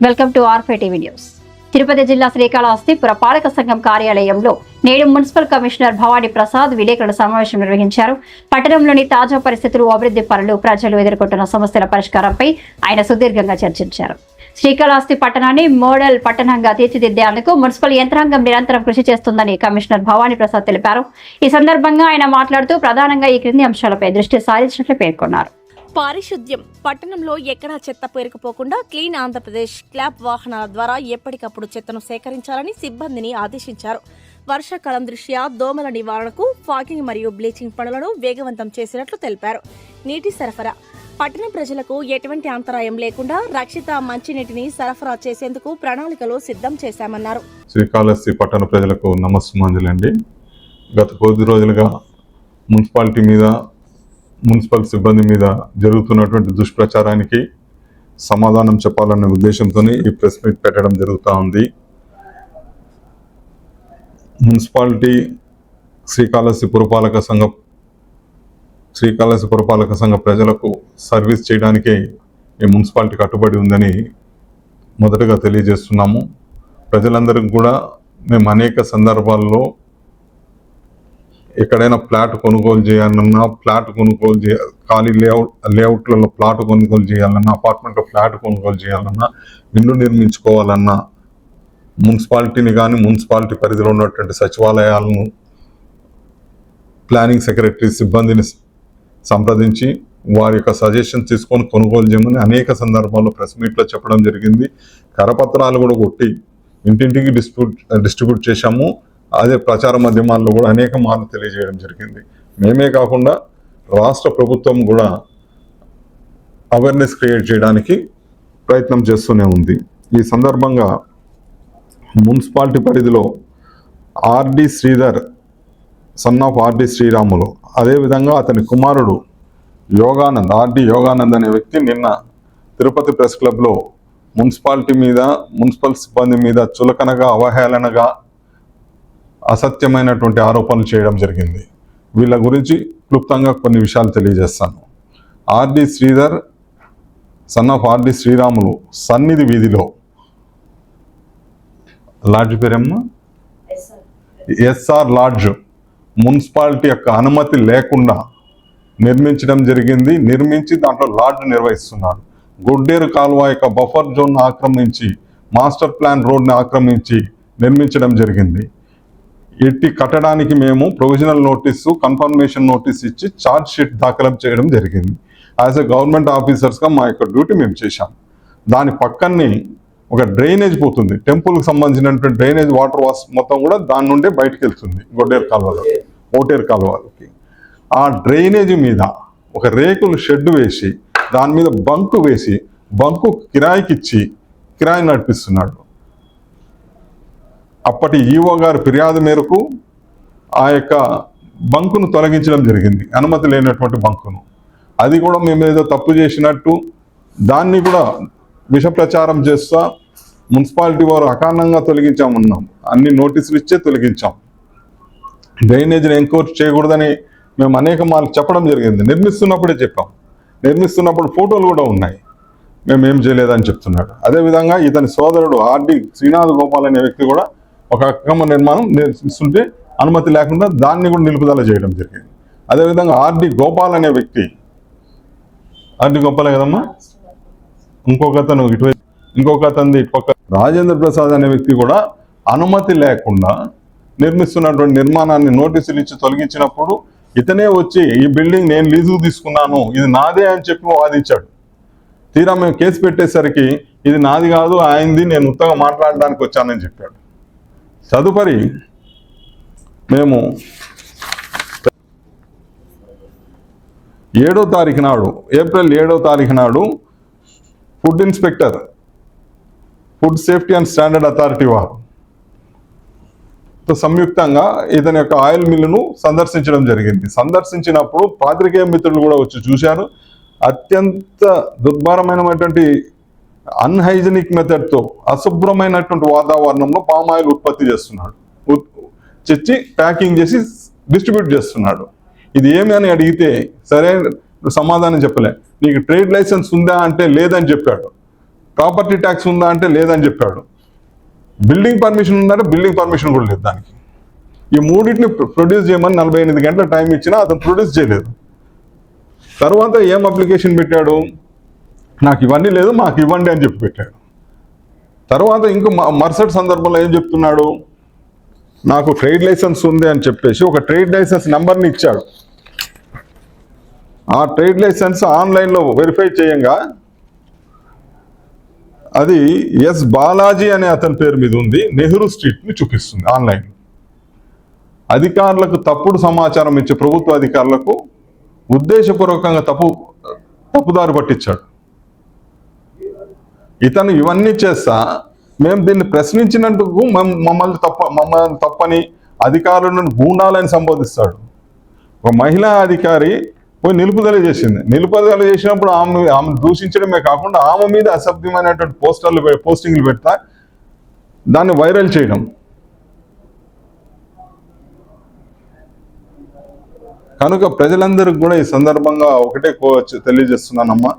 Welcome to R5 TV news. Tirupati జిల్లా శ్రీకాళహస్తి పురపాలక సంఘం కార్యాలయంలో నేడు మున్సిపల్ కమిషనర్ భవానీ ప్రసాద్ విలేకరుల సమావేశం నిర్వహించారు. పట్టణంలోని తాజా పరిస్థితులు, అభివృద్ధి పనులు, ప్రజలు ఎదుర్కొంటున్న సమస్యల పరిష్కారంపై ఆయన సుదీర్ఘంగా చర్చించారు. శ్రీకాళహస్తి పట్టణాన్ని మోడల్ పట్టణంగా తీర్చిదిద్దేందుకు మున్సిపల్ యంత్రాంగం నిరంతరం కృషి చేస్తుందని కమిషనర్ భవానీ ప్రసాద్ తెలిపారు. ఈ సందర్భంగా ఆయన మాట్లాడుతూ ప్రధానంగా ఈ క్రింది అంశాలపై దృష్టి సారించినట్లు పేర్కొన్నారు. పారిశుద్ధ్యం. పట్టణంలో ఎక్కడా చెత్త పేరుకుపోకుండా క్లీన్ ఆంధ్రప్రదేశ్ క్లాబ్ వాహనాల ద్వారా ఎప్పటికప్పుడు చెత్తను సేకరించాలని సిబ్బందిని ఆదేశించారు. వర్షాకాలం దృష్ట్యా దోమల నివారణకు ఫాగింగ్ మరియు బ్లీచింగ్ పనులను వేగవంతం చేసినట్లు తెలిపారు. నీటి సరఫరా. పట్టణ ప్రజలకు ఎటువంటి అంతరాయం లేకుండా రక్షిత మంచినీటిని సరఫరా చేసేందుకు ప్రణాళికలు సిద్ధం చేశామన్నారు. శ్రీకాళహస్తి పట్టణ ప్రజలకు నమస్సుమాంజలండి. గత కొద్ది రోజులుగా మున్సిపాలిటీ మీద, మున్సిపల్ సిబ్బంది మీద జరుగుతున్నటువంటి దుష్ప్రచారానికి సమాధానం చెప్పాలనే ఉద్దేశంతో ఈ ప్రెస్ మీట్ పెట్టడం జరుగుతూ ఉంది. మున్సిపాలిటీ శ్రీకాళహస్తి పురపాలక సంఘ ప్రజలకు సర్వీస్ చేయడానికే ఈ మున్సిపాలిటీ కట్టుబడి ఉందని మొదటగా తెలియజేస్తున్నాము. ప్రజలందరికీ కూడా మేము అనేక సందర్భాల్లో ఎక్కడైనా ప్లాట్ కొనుగోలు చేయాలన్నా, ఖాళీ లేఅవుట్లలో ప్లాట్ కొనుగోలు చేయాలన్నా, అపార్ట్మెంట్లో ఫ్లాట్ కొనుగోలు చేయాలన్నా, ఇల్లు నిర్మించుకోవాలన్నా మున్సిపాలిటీని కానీ, మున్సిపాలిటీ పరిధిలో ఉన్నటువంటి సచివాలయాలను, ప్లానింగ్ సెక్రటరీ సిబ్బందిని సంప్రదించి వారి యొక్క సజెషన్ తీసుకొని కొనుగోలు చేయమని అనేక సందర్భాల్లో ప్రెస్ మీట్లో చెప్పడం జరిగింది. కరపత్రాలు కూడా కొట్టి ఇంటింటికి డిస్ట్రిబ్యూట్ చేశాము. అదే ప్రచార మాధ్యమాల్లో కూడా అనేక మార్లు తెలియజేయడం జరిగింది. మేమే కాకుండా రాష్ట్ర ప్రభుత్వం కూడా అవేర్నెస్ క్రియేట్ చేయడానికి ప్రయత్నం చేస్తూనే ఉంది. ఈ సందర్భంగా మున్సిపాలిటీ పరిధిలో RD Sridhar, son of RD Sriramulu, అదేవిధంగా అతని కుమారుడు యోగానంద్, ఆర్డి యోగానంద్ అనే వ్యక్తి నిన్న తిరుపతి ప్రెస్ క్లబ్లో మున్సిపాలిటీ మీద, మున్సిపల్ సిబ్బంది మీద చులకనగా, అవహేళనగా, అసత్యమైనటువంటి ఆరోపణలు చేయడం జరిగింది. వీళ్ళ గురించి క్లుప్తంగా కొన్ని విషయాలు తెలియజేస్తాను. RD Sridhar, son of RD Sriramulu సన్నిధి వీధిలో, లాడ్జ్ పేరేమ్మా ఎస్ఆర్ లాడ్జ్, మున్సిపాలిటీ యొక్క అనుమతి లేకుండా నిర్మించడం జరిగింది. నిర్మించి దాంట్లో లాడ్జ్ నిర్వహిస్తున్నాడు. గొడ్డేరు కాలువ యొక్క బఫర్ జోన్ ఆక్రమించి, మాస్టర్ ప్లాన్ రోడ్ని ఆక్రమించి నిర్మించడం జరిగింది. ఎట్టి కట్టడానికి మేము ప్రొవిజనల్ నోటీసు, కన్ఫర్మేషన్ నోటీస్ ఇచ్చి ఛార్జ్ షీట్ దాఖలు చేయడం జరిగింది. యాజ్ ఎ గవర్నమెంట్ ఆఫీసర్స్గా మా యొక్క డ్యూటీ మేము చేశాం. దాని పక్కనే ఒక డ్రైనేజ్ పోతుంది, టెంపుల్కి సంబంధించినటువంటి డ్రైనేజ్ వాటర్ వాస్ మొత్తం కూడా దాని నుండే బయటకు వెళ్తుంది గొడ్డేరు కాలువలో, ఓటేరు కాలువలకి. ఆ డ్రైనేజ్ మీద ఒక రేకులు షెడ్ వేసి దాని మీద బంకు వేసి, బంకు కిరాయికి ఇచ్చి కిరాయి నడిపిస్తున్నాడు. అప్పటి ఈఓ గారి ఫిర్యాదు మేరకు ఆ యొక్క బంకును తొలగించడం జరిగింది, అనుమతి లేనటువంటి బంకును. అది కూడా మేము ఏదో తప్పు చేసినట్టు దాన్ని కూడా విష ప్రచారం చేస్తా మున్సిపాలిటీ వారు అకారణంగా తొలగించామన్నాం. అన్ని నోటీసులు ఇచ్చే తొలగించాం. డ్రైనేజీని ఎంక్వైరీ చేయకూడదని మేము అనేక మార్లు చెప్పడం జరిగింది. నిర్మిస్తున్నప్పుడే చెప్పాం. నిర్మిస్తున్నప్పుడు ఫోటోలు కూడా ఉన్నాయి. మేమేం చేయలేదని చెప్తున్నాడు. అదేవిధంగా ఇతని సోదరుడు ఆర్డి శ్రీనాథ్ గోపాల్ అనే వ్యక్తి కూడా ఒక అక్రమ నిర్మాణం నిర్మిస్తుంటే అనుమతి లేకుండా దాన్ని కూడా నిలుపుదల చేయడం జరిగింది. అదేవిధంగా ఆర్డి గోపాల్ అనే వ్యక్తి, ఆర్డి గోపాలే కదమ్మా, ఇంకొక అతను రాజేంద్ర ప్రసాద్ అనే వ్యక్తి కూడా అనుమతి లేకుండా నిర్మిస్తున్నటువంటి నిర్మాణాన్ని నోటీసులు ఇచ్చి తొలగించినప్పుడు ఇతనే వచ్చి ఈ బిల్డింగ్ నేను లీజుకు తీసుకున్నాను, ఇది నాదే అని చెప్పి వాదించాడు. తీరా మేము కేసు పెట్టేసరికి ఇది నాది కాదు, ఆయనది, నేను ఉత్తగా మాట్లాడడానికి వచ్చానని చెప్పాడు. తదుపరి మేము 7వ తారీఖు నాడు, ఏప్రిల్ 7వ తారీఖు నాడు food inspector, food safety and standard authority వారు సంయుక్తంగా ఇతని యొక్క ఆయిల్ మిల్లును సందర్శించడం జరిగింది. సందర్శించినప్పుడు పాత్రికేయ మిత్రులు కూడా వచ్చి చూశారు. అత్యంత దుర్భరమైనటువంటి అన్హైజెనిక్ మెథడ్తో, అశుభ్రమైనటువంటి వాతావరణంలో పామ్ ఆయిల్ ఉత్పత్తి చేస్తున్నాడు. తెచ్చి ప్యాకింగ్ చేసి డిస్ట్రిబ్యూట్ చేస్తున్నాడు. ఇది ఏమి అని అడిగితే సరే సమాధానం చెప్పలే. నీకు ట్రేడ్ లైసెన్స్ ఉందా అంటే లేదని చెప్పాడు. ప్రాపర్టీ ట్యాక్స్ ఉందా అంటే లేదని చెప్పాడు. బిల్డింగ్ పర్మిషన్ ఉందంటే బిల్డింగ్ పర్మిషన్ కూడా లేదు దానికి. ఈ మూడింటిని ప్రొడ్యూస్ చేయమని 48 గంటల టైం ఇచ్చినా అతను ప్రొడ్యూస్ చేయలేదు. తర్వాత ఏం అప్లికేషన్ పెట్టాడు, నాకు ఇవన్నీ లేదు మాకు ఇవ్వండి అని చెప్పి పెట్టాడు. తర్వాత ఇంకో మరుసటి సందర్భంలో ఏం చెప్తున్నాడు, నాకు ట్రేడ్ లైసెన్స్ ఉంది అని చెప్పేసి ఒక ట్రేడ్ లైసెన్స్ నెంబర్ని ఇచ్చాడు. ఆ ట్రేడ్ లైసెన్స్ ఆన్లైన్లో వెరిఫై చేయంగా అది ఎస్ బాలాజీ అనే అతని పేరు మీద ఉంది, నెహ్రూ స్ట్రీట్ని చూపిస్తుంది ఆన్లైన్. అధికారులకు తప్పుడు సమాచారం ఇచ్చే ప్రభుత్వ అధికారులకు ఉద్దేశపూర్వకంగా తప్పుదారి పట్టించాడు. ఇతను ఇవన్నీ చేస్తా మేము దీన్ని ప్రశ్నించినందుకు మమ్మల్ని తప్పని అధికారులను గూండాలని సంబోధిస్తాడు. ఒక మహిళా అధికారి పోయి నిలుపుదల చేసింది. నిలుపుదల చేసినప్పుడు ఆమె దూషించడమే కాకుండా ఆమె మీద అసభ్యమైనటువంటి పోస్టింగ్లు పెడతా దాన్ని వైరల్ చేయడం. కనుక ప్రజలందరికీ కూడా ఈ సందర్భంగా ఒకటే తెలియజేస్తున్నానమ్మా,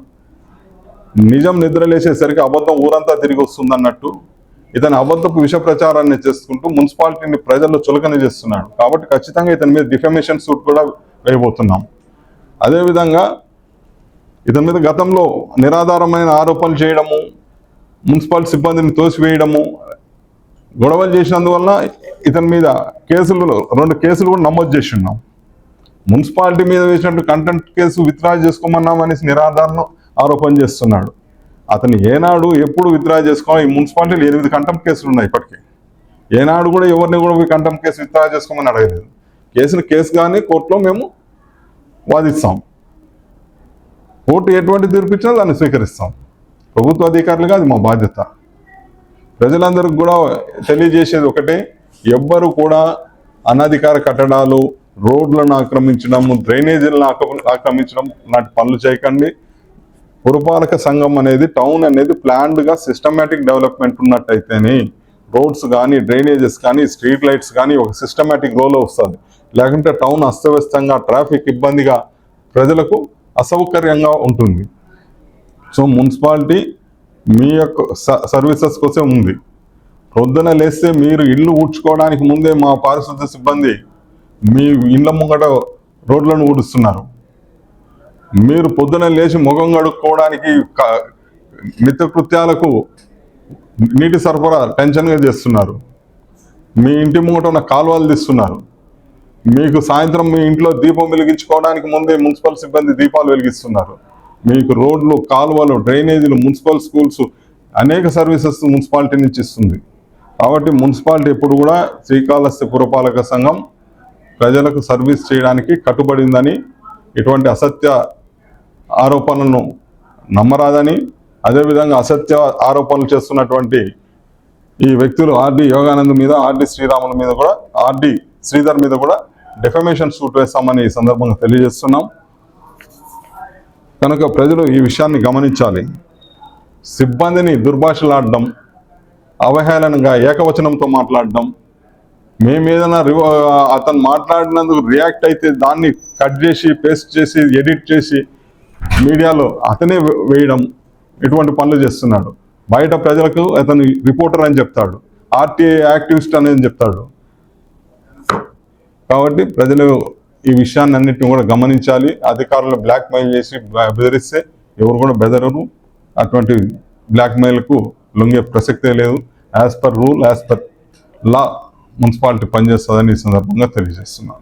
నిజం నిద్రలేసేసరికి అబద్ధం ఊరంతా తిరిగి వస్తుందన్నట్టు ఇతను అబద్ధపు విష ప్రచారాన్ని చేసుకుంటూ మున్సిపాలిటీని ప్రజల్లో చులకన చేస్తున్నాడు. కాబట్టి ఖచ్చితంగా ఇతని మీద డిఫమేషన్ సూట్ కూడా వేయబోతున్నాం. అదేవిధంగా ఇతని మీద గతంలో నిరాధారమైన ఆరోపణలు చేయడము, మున్సిపల్ సిబ్బందిని తోసివేయడము, గొడవలు చేసినందువల్ల ఇతని మీద 2 కేసులు కూడా నమోదు చేసి ఉన్నాం. మున్సిపాలిటీ మీద వేసినట్టు కంటెంప్ట్ కేసు విత్డ్రా చేసుకోమన్నామనేసి నిరాధారణ ఆరోపణ చేస్తున్నాడు. అతను ఏనాడు ఎప్పుడు విత్డ్రా చేసుకోవాలి, ఈ మున్సిపాలిటీలో 8 కంటెంప్ట్ కేసులు ఉన్నాయి ఇప్పటికీ. ఏనాడు కూడా ఎవరిని కూడా కంటెంప్ట్ కేసు విత్డ్రా చేసుకోమని అడగలేదు. కేసు కానీ కోర్టులో మేము వాదిస్తాం. కోర్టు ఎటువంటి తీర్పు ఇచ్చినా దాన్ని స్వీకరిస్తాం. ప్రభుత్వ అధికారులుగా అది మా బాధ్యత. ప్రజలందరికీ కూడా తెలియజేసేది ఒకటే, ఎవ్వరు కూడా అనధికార కట్టడాలు, రోడ్లను ఆక్రమించడం, డ్రైనేజీలను ఆక్రమించడం లాంటి పనులు చేయకండి. పురపాలక సంఘం అనేది, టౌన్ అనేది ప్లాన్డ్గా సిస్టమేటిక్ డెవలప్మెంట్ ఉన్నట్టయితేనే రోడ్స్ కానీ, డ్రైనేజెస్ కానీ, స్ట్రీట్ లైట్స్ కానీ ఒక సిస్టమేటిక్ రోల్ వస్తుంది. లేకుంటే టౌన్ అస్తవ్యస్తంగా, ట్రాఫిక్ ఇబ్బందిగా, ప్రజలకు అసౌకర్యంగా ఉంటుంది. సో మున్సిపాలిటీ మీ యొక్క సర్వీసెస్ కోసం ఉంది. పొద్దున లేస్తే మీరు ఇల్లు ఊడ్చుకోవడానికి ముందే మా పారిశుద్ధ్య సిబ్బంది మీ ఇళ్ళ ముంగట రోడ్లను ఊడుస్తున్నారు. మీరు పొద్దున లేచి ముఖం కడుక్కోవడానికి నిత్యకృత్యాలకు నీటి సరఫరా టెన్షన్గా చేస్తున్నారు. మీ ఇంటి ముంగట ఉన్న కాలువలు తీస్తున్నారు. మీకు సాయంత్రం మీ ఇంట్లో దీపం వెలిగించుకోవడానికి ముందే మున్సిపల్ సిబ్బంది దీపాలు వెలిగిస్తున్నారు. మీకు రోడ్లు, కాలువలు, డ్రైనేజీలు, మున్సిపల్ స్కూల్స్ అనేక సర్వీసెస్ మున్సిపాలిటీ నుంచి ఇస్తుంది. కాబట్టి మున్సిపాలిటీ ఎప్పుడు కూడా శ్రీకాళహస్తి పురపాలక సంఘం ప్రజలకు సర్వీస్ చేయడానికి కట్టుబడిందని, ఇటువంటి అసత్య ఆరోపణలను నమ్మరాదని, అదేవిధంగా అసత్య ఆరోపణలు చేస్తున్నటువంటి ఈ వ్యక్తులు ఆర్డి యోగానంద్ మీద, ఆర్డి శ్రీరాముల మీద కూడా, ఆర్డి శ్రీధర్ మీద కూడా డెఫమేషన్ సూట్ వేస్తామని ఈ సందర్భంగా తెలియజేస్తున్నాం. కనుక ప్రజలు ఈ విషయాన్ని గమనించాలి. సిబ్బందిని దుర్భాషలాడడం, అవహేళనగా ఏకవచనంతో మాట్లాడడం, మేమేదైనా అతను మాట్లాడినందుకు రియాక్ట్ అయితే దాన్ని కట్ చేసి, పేస్ట్ చేసి, ఎడిట్ చేసి మీడియాలో అతనే వేయడం, ఇటువంటి పనులు చేస్తున్నాడు. బయట ప్రజలకు అతను రిపోర్టర్ అని చెప్తాడు, ఆర్టీఐ యాక్టివిస్ట్ అనేది చెప్తాడు. కాబట్టి ప్రజలు ఈ విషయాన్ని అన్నింటినీ కూడా గమనించాలి. అధికారులు బ్లాక్మెయిల్ చేసి బెదిరిస్తే ఎవరు కూడా బెదరరు. అటువంటి బ్లాక్మెయిల్కు లొంగే ప్రసక్తే లేదు. As per rule, as per law municipality పనిచేస్తుందని ఈ సందర్భంగా తెలియజేస్తున్నాను.